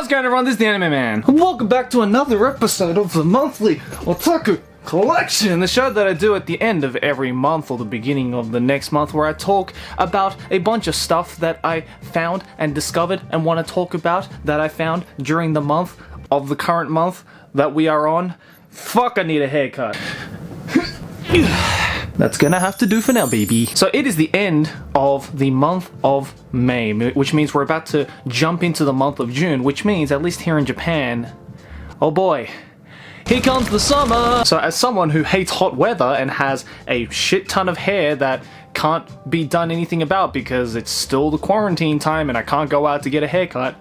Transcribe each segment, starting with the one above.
How's it going, everyone? This is the Anime Man. And welcome back to another episode of the monthly Otaku Collection, the show that I do at the end of every month or the beginning of the next month, where I talk about a bunch of stuff that I found and discovered and want to talk about that I found during the month of the current month that we are on. Fuck, I need a haircut. That's gonna have to do for now, baby. So it is the end of the month of May, which means we're about to jump into the month of June, which means, at least here in Japan, oh boy, here comes the summer! So as someone who hates hot weather and has a shit ton of hair that can't be done anything about because it's still the quarantine time and I can't go out to get a haircut,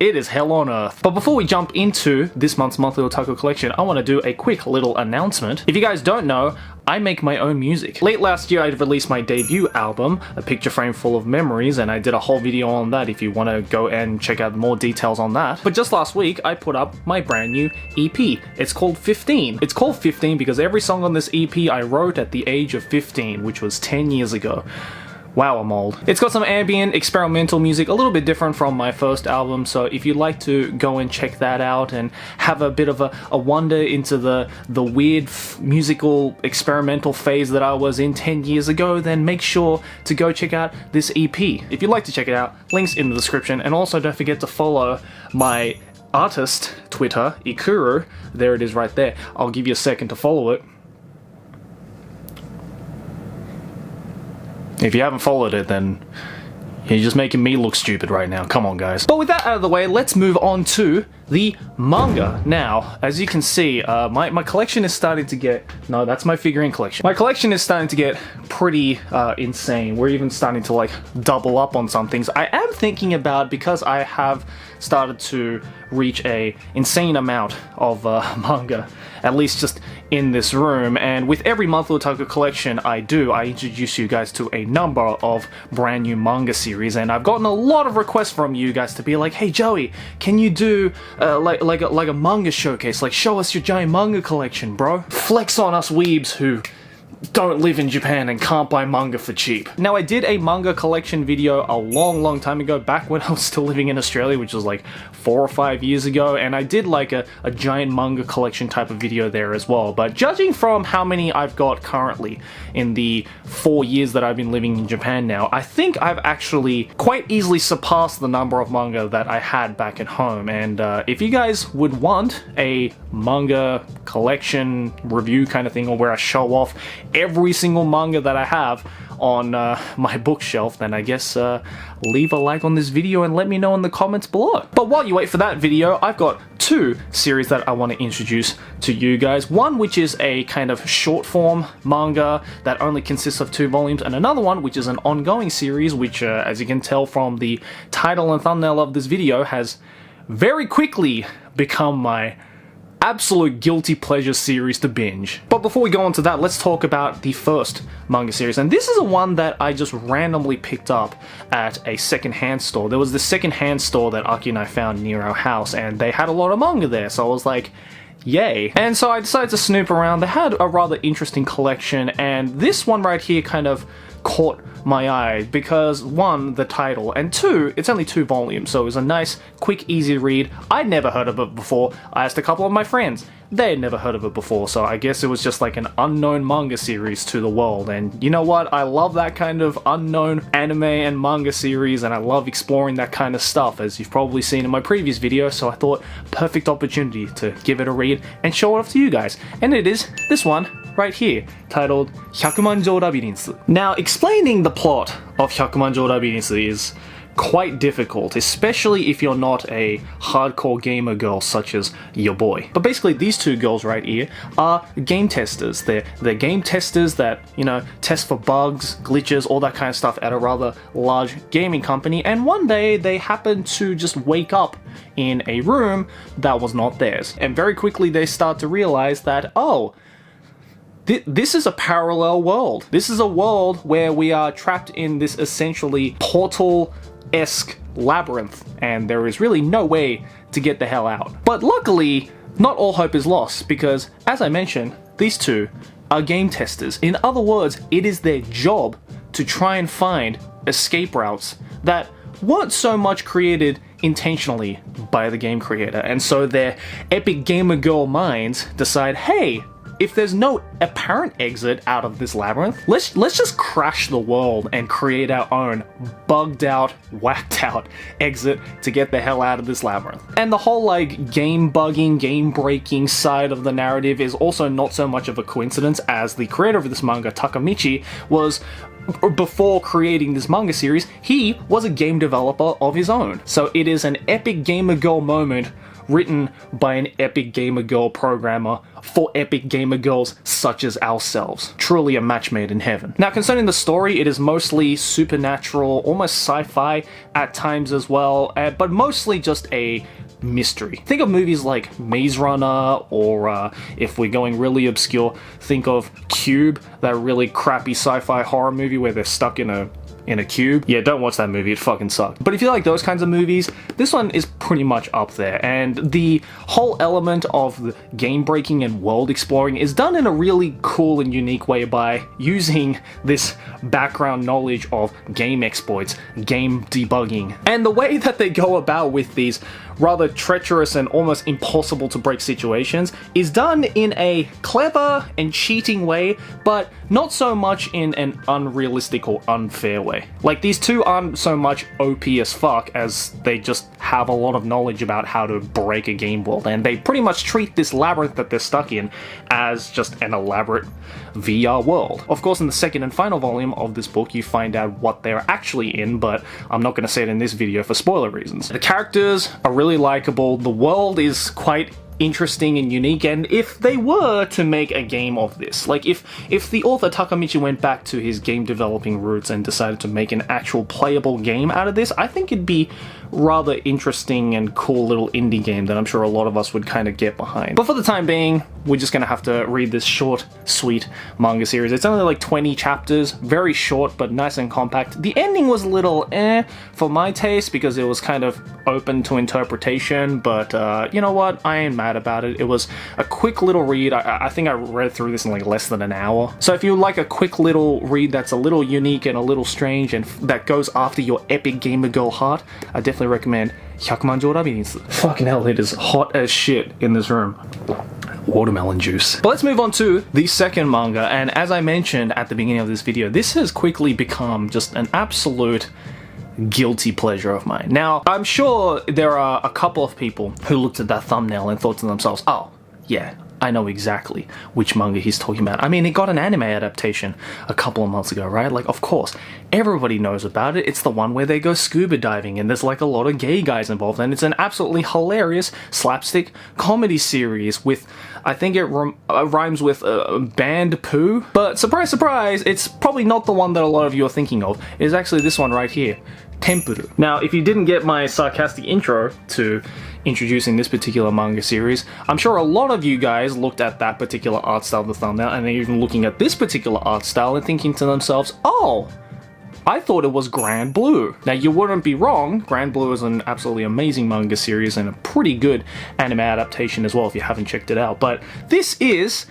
it is hell on earth. But before we jump into this month's monthly Otaku collection, I want to do a quick little announcement. If you guys don't know, I make my own music. Late last year, I released my debut album, A Picture Frame Full of Memories, and I did a whole video on that if you want to go and check out more details on that. But just last week, I put up my brand new EP. It's called 15. It's called 15 because every song on this EP I wrote at the age of 15, which was 10 years ago. Wow, I'm old. It's got some ambient, experimental music, a little bit different from my first album, so if you'd like to go and check that out and have a bit of a wander into the weird musical experimental phase that I was in 10 years ago, then make sure to go check out this EP. If you'd like to check it out, links in the description, and also don't forget to follow my artist Twitter, Ikuru. There it is right there. I'll give you a second to follow it. If you haven't followed it, then you're just making me look stupid right now. Come on, guys. But with that out of the way, let's move on to the manga. Now, as you can see, my collection is starting to get... No, that's my figurine collection. My collection is starting to get pretty insane. We're even starting to, like, double up on some things. I am thinking about, because I have started to reach a insane amount of manga, at least just in this room, and with every monthly Otaku collection I introduce you guys to a number of brand new manga series, and I've gotten a lot of requests from you guys to be like, hey Joey, can you do like a manga showcase, like show us your giant manga collection, bro. Flex on us weebs who don't live in Japan and can't buy manga for cheap. Now, I did a manga collection video a long time ago, back when I was still living in Australia, which was like 4 or 5 years ago, and I did like a giant manga collection type of video there as well. But judging from how many I've got currently in the 4 years that I've been living in Japan now, I think I've actually quite easily surpassed the number of manga that I had back at home. And if you guys would want a manga collection review kind of thing, or where I show off every single manga that I have on my bookshelf, then I guess leave a like on this video and let me know in the comments below. But while you wait for that video, I've got two series that I want to introduce to you guys. One which is a kind of short form manga that only consists of 2 volumes, and another one which is an ongoing series which, as you can tell from the title and thumbnail of this video, has very quickly become my absolute guilty pleasure series to binge. But before we go on to that, let's talk about the first manga series. And this is a one that I just randomly picked up at a secondhand store. There was this secondhand store that Aki and I found near our house, and they had a lot of manga there, so I was like, yay. And so I decided to snoop around. They had a rather interesting collection, and this one right here kind of caught my eye because, one, the title, and two, it's only 2 volumes, so it was a nice, quick, easy read. I'd never heard of it before. I asked a couple of my friends. They had never heard of it before, so I guess it was just like an unknown manga series to the world. And you know what? I love that kind of unknown anime and manga series, and I love exploring that kind of stuff, as you've probably seen in my previous video, so I thought, perfect opportunity to give it a read and show it off to you guys. And it is this one right here, titled Hyakumanjou Labyrinth. Now, explaining the plot of Hyakumanjou Labyrinth is quite difficult, especially if you're not a hardcore gamer girl such as your boy. But basically, these 2 girls right here are game testers. They're game testers that, you know, test for bugs, glitches, all that kind of stuff at a rather large gaming company, and one day they happen to just wake up in a room that was not theirs. And very quickly they start to realize that, oh, this is a parallel world. This is a world where we are trapped in this essentially portal-esque labyrinth, and there is really no way to get the hell out. But luckily, not all hope is lost, because, as I mentioned, these 2 are game testers. In other words, it is their job to try and find escape routes that weren't so much created intentionally by the game creator, and so their epic gamer girl minds decide, hey, if there's no apparent exit out of this labyrinth, let's just crash the world and create our own bugged out, whacked out exit to get the hell out of this labyrinth. And the whole like game bugging, game breaking side of the narrative is also not so much of a coincidence, as the creator of this manga, Takamichi, was, before creating this manga series, he was a game developer of his own. So it is an epic gamer girl moment written by an epic gamer girl programmer for epic gamer girls such as ourselves. Truly a match made in heaven. Now, concerning the story, it is mostly supernatural, almost sci-fi at times as well, but mostly just a mystery. Think of movies like Maze Runner, or if we're going really obscure, think of Cube, that really crappy sci-fi horror movie where they're stuck in a cube. Yeah, don't watch that movie, it fucking sucked. But if you like those kinds of movies, this one is pretty much up there, and the whole element of the game breaking and world exploring is done in a really cool and unique way by using this background knowledge of game exploits, game debugging, and the way that they go about with these rather treacherous and almost impossible to break situations is done in a clever and cheating way, but not so much in an unrealistic or unfair way. Like, these two aren't so much OP as fuck as they just have a lot of knowledge about how to break a game world, and they pretty much treat this labyrinth that they're stuck in as just an elaborate VR world. Of course, in the second and final volume of this book, you find out what they're actually in, but I'm not going to say it in this video for spoiler reasons. The characters are really likable, the world is quite interesting and unique, and if they were to make a game of this, like if the author Takamichi went back to his game developing roots and decided to make an actual playable game out of this, I think it'd be rather interesting and cool little indie game that I'm sure a lot of us would kind of get behind. But for the time being, we're just gonna have to read this short, sweet manga series. It's only like 20 chapters, very short but nice and compact. The ending was a little for my taste because it was kind of open to interpretation, but you know what, I ain't mad about it. It was a quick little read. I think I read through this in like less than an hour. So if you like a quick little read that's a little unique and a little strange and that goes after your epic gamer girl heart, I definitely recommend 100万丈ラビリンス. Fucking hell, it is hot as shit in this room. Watermelon juice. But let's move on to the second manga, and as I mentioned at the beginning of this video, this has quickly become just an absolute guilty pleasure of mine. Now, I'm sure there are a couple of people who looked at that thumbnail and thought to themselves, oh, yeah, I know exactly which manga he's talking about. I mean, it got an anime adaptation a couple of months ago, right? Like, of course, everybody knows about it. It's the one where they go scuba diving and there's like a lot of gay guys involved, and it's an absolutely hilarious slapstick comedy series with, I think it rhymes with band poo. But surprise, surprise, it's probably not the one that a lot of you are thinking of. It's actually this one right here. Tempuru. Now, if you didn't get my sarcastic intro to introducing this particular manga series, I'm sure a lot of you guys looked at that particular art style of the thumbnail, and they're even looking at this particular art style and thinking to themselves, oh, I thought it was Grand Blue. Now, you wouldn't be wrong. Grand Blue is an absolutely amazing manga series and a pretty good anime adaptation as well if you haven't checked it out. But this is,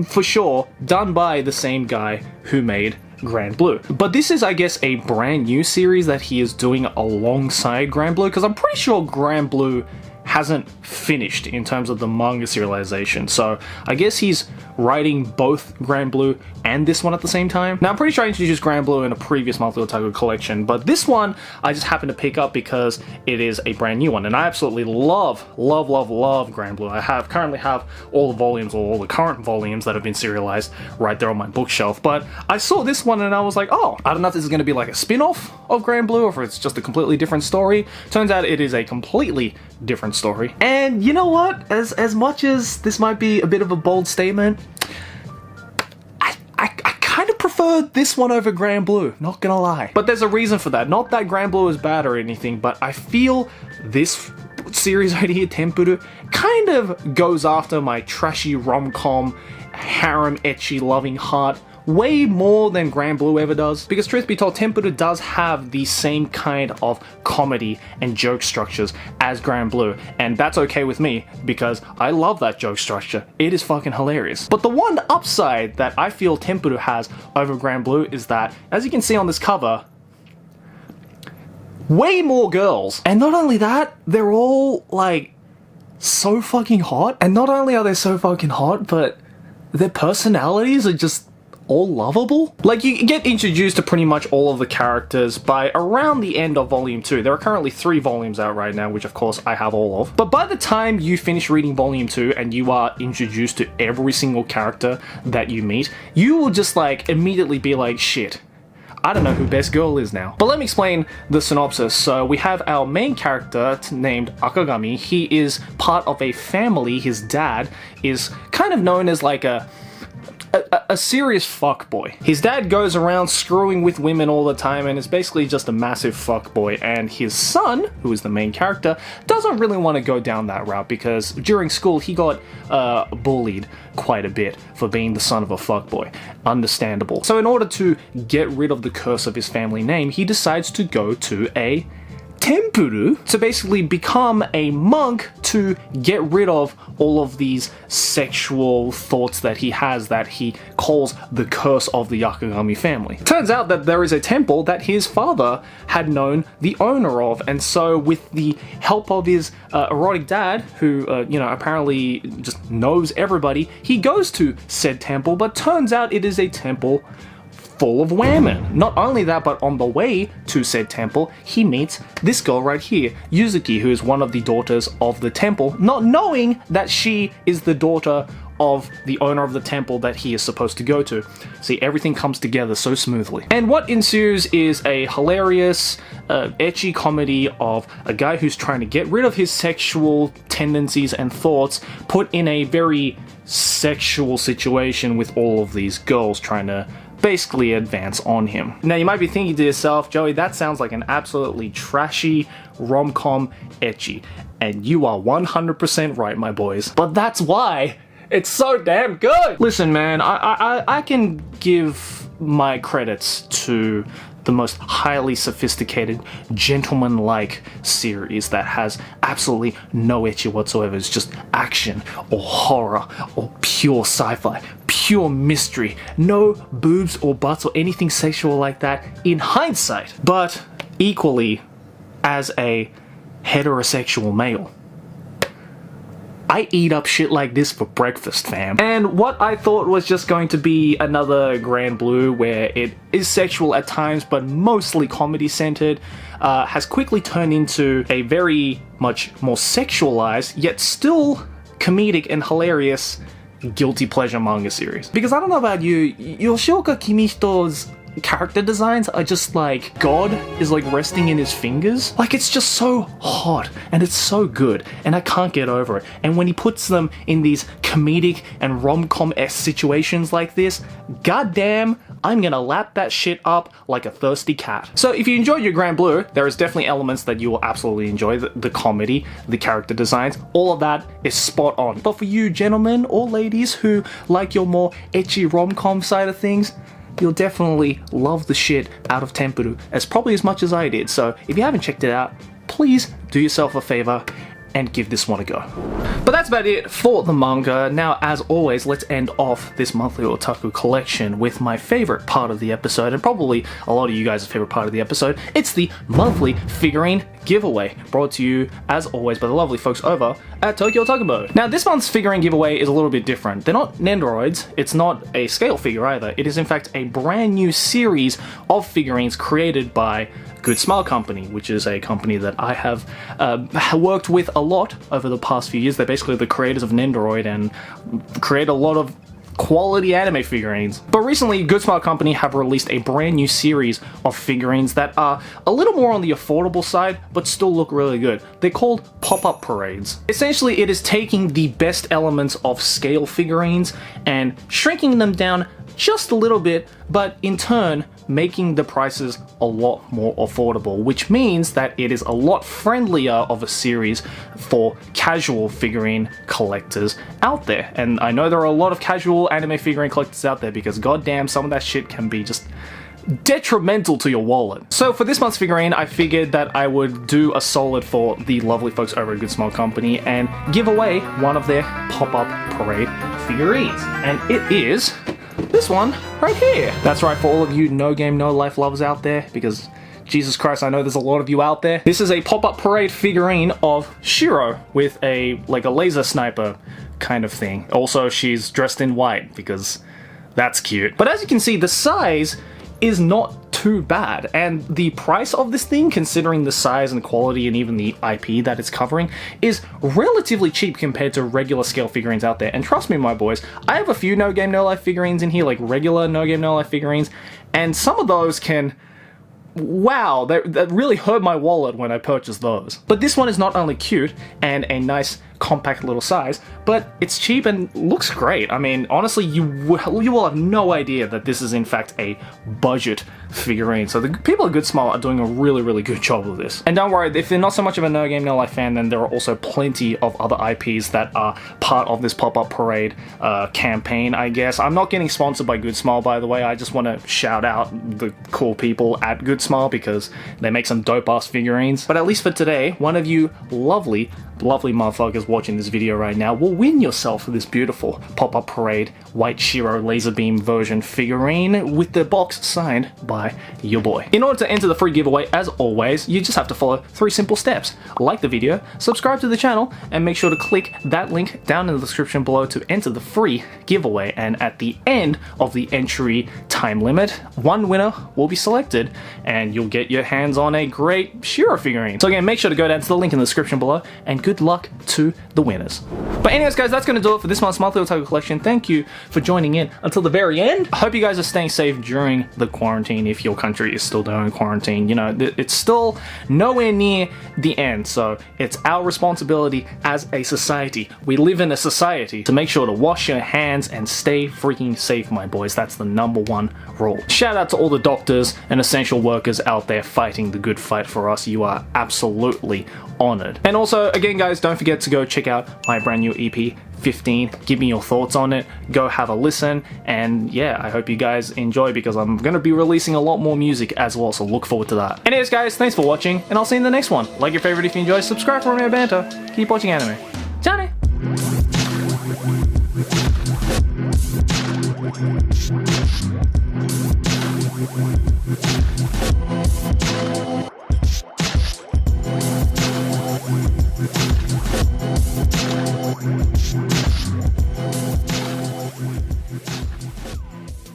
for sure, done by the same guy who made Grand Blue. But this is, I guess, a brand new series that he is doing alongside Grand Blue, because I'm pretty sure Grand Blue hasn't finished in terms of the manga serialization. So I guess he's writing both Grand Blue and this one at the same time. Now, I'm pretty sure I introduced Grand Blue in a previous monthly otaku collection, but this one I just happened to pick up because it is a brand new one, and I absolutely love Grand Blue. I currently have all the volumes, or all the current volumes that have been serialized right there on my bookshelf, but I saw this one and I was like, oh, I don't know if this is going to be like a spin-off of Grand Blue or if it's just a completely different story. Turns out it is a completely different story. And you know what? As much as this might be a bit of a bold statement, I kind of prefer this one over Grand Blue, not gonna lie. But there's a reason for that. Not that Grand Blue is bad or anything, but I feel this series right here, Tempuru, kind of goes after my trashy rom-com, harem ecchi loving heart way more than Grand Blue ever does. Because truth be told, Tempuru does have the same kind of comedy and joke structures as Grand Blue, and that's okay with me because I love that joke structure. It is fucking hilarious. But the one upside that I feel Tempuru has over Grand Blue is that, as you can see on this cover, way more girls. And not only that, they're all like so fucking hot. And not only are they so fucking hot, but their personalities are just all lovable. Like, you get introduced to pretty much all of the characters by around the end of volume 2. There are currently 3 volumes out right now, which of course I have all of. But by the time you finish reading volume 2 and you are introduced to every single character that you meet, you will just like immediately be like, shit, I don't know who best girl is now. But let me explain the synopsis. So we have our main character named Akagami. He is part of a family. His dad is kind of known as like a serious fuckboy. His dad goes around screwing with women all the time and is basically just a massive fuckboy, and his son, who is the main character, doesn't really want to go down that route because during school he got bullied quite a bit for being the son of a fuckboy. Understandable. So in order to get rid of the curse of his family name, he decides to go to a tempuru to basically become a monk to get rid of all of these sexual thoughts that he has that he calls the curse of the Yakagami family. Turns out that there is a temple that his father had known the owner of, and so with the help of his erotic dad, who apparently just knows everybody, he goes to said temple, but turns out it is a temple full of women. Not only that, but on the way to said temple, he meets this girl right here, Yuzuki, who is one of the daughters of the temple, not knowing that she is the daughter of the owner of the temple that he is supposed to go to. See, everything comes together so smoothly. And what ensues is a hilarious, ecchi comedy of a guy who's trying to get rid of his sexual tendencies and thoughts, put in a very sexual situation with all of these girls trying to basically advance on him. Now you might be thinking to yourself, Joey, that sounds like an absolutely trashy rom-com ecchi. And you are 100% right, my boys. But that's why it's so damn good! Listen, man, I can give my credits to the most highly sophisticated, gentleman-like series that has absolutely no ecchi whatsoever. It's just action, or horror, or pure sci-fi, pure mystery, no boobs or butts or anything sexual like that in hindsight. But equally, as a heterosexual male, I eat up shit like this for breakfast, fam. And what I thought was just going to be another Grand Blue where it is sexual at times but mostly comedy centered, has quickly turned into a very much more sexualized yet still comedic and hilarious guilty pleasure manga series. Because I don't know about you, Yoshioka Kimihito's character designs are just like God is like resting in his fingers. Like, it's just so hot and it's so good and I can't get over it. And when he puts them in these comedic and rom-com-esque situations like this, goddamn, I'm gonna lap that shit up like a thirsty cat. So if you enjoyed your Grand Blue, there is definitely elements that you will absolutely enjoy. The comedy, the character designs, all of that is spot on. But for you gentlemen or ladies who like your more ecchi rom-com side of things, you'll definitely love the shit out of Tempuru, as probably as much as I did. So if you haven't checked it out, please do yourself a favor and give this one a go. But that's about it for the manga. Now, as always, let's end off this monthly otaku collection with my favorite part of the episode, and probably a lot of you guys' favorite part of the episode. It's the monthly figurine giveaway, brought to you, as always, by the lovely folks over at Tokyo Otakubo. Now, this month's figurine giveaway is a little bit different. They're not Nendoroids, it's not a scale figure either. It is in fact a brand new series of figurines created by Good Smile Company, which is a company that I have worked with a lot over the past few years. They're basically the creators of Nendoroid and create a lot of quality anime figurines. But recently, Good Smile Company have released a brand new series of figurines that are a little more on the affordable side, but still look really good. They're called pop-up parades. Essentially, it is taking the best elements of scale figurines and shrinking them down just a little bit, but in turn, making the prices a lot more affordable, which means that it is a lot friendlier of a series for casual figurine collectors out there. And I know there are a lot of casual anime figurine collectors out there because goddamn, some of that shit can be just detrimental to your wallet. So for this month's figurine, I figured that I would do a solid for the lovely folks over at Good Smile Company and give away one of their pop-up parade figurines. And it is this one right here. That's right, for all of you No Game No Life lovers out there, because Jesus Christ, I know there's a lot of you out there. This is a pop-up parade figurine of Shiro with a laser sniper kind of thing. Also, she's dressed in white because that's cute. But as you can see, the size is not too bad, and the price of this thing, considering the size and quality and even the IP that it's covering, is relatively cheap compared to regular scale figurines out there. And trust me, my boys, I have a few No Game No Life figurines in here, like regular No Game No Life figurines, and some of those can... wow, that really hurt my wallet when I purchased those. But this one is not only cute and a nice compact little size, but it's cheap and looks great. I mean, honestly, you will have no idea that this is in fact a budget figurine. So the people at Good Smile are doing a really good job with this. And don't worry, if you're not so much of a No Game No Life fan, then there are also plenty of other IPs that are part of this pop-up parade campaign, I guess. I'm not getting sponsored by Good Smile, by the way. I just want to shout out the cool people at Good Smile because they make some dope-ass figurines. But at least for today, one of you lovely motherfuckers watching this video right now will win yourself this beautiful pop-up parade white Shiro laser beam version figurine with the box signed by your boy. In order to enter the free giveaway, as always, you just have to follow 3 simple steps. Like the video, subscribe to the channel, and make sure to click that link down in the description below to enter the free giveaway. And at the end of the entry time limit, one winner will be selected and you'll get your hands on a great Shiro figurine. So again, make sure to go down to the link in the description below, and good luck to the winners. But anyways, guys, that's going to do it for this month's monthly otaku collection. Thank you for joining in until the very end. I hope you guys are staying safe during the quarantine, if your country is still doing quarantine. You know, it's still nowhere near the end, so it's our responsibility as a society. We live in a society to make sure to wash your hands and stay freaking safe, my boys. That's the #1 rule. Shout out to all the doctors and essential workers out there fighting the good fight for us. You are absolutely honored. And also, again, guys, don't forget to go check out my brand new EP 15. Give me your thoughts on it. Go have a listen, and yeah, I hope you guys enjoy because I'm gonna be releasing a lot more music as well, so look forward to that. Anyways, guys, thanks for watching, and I'll see you in the next one. Like your favorite if you enjoy, subscribe for more banter, keep watching anime. Johnny!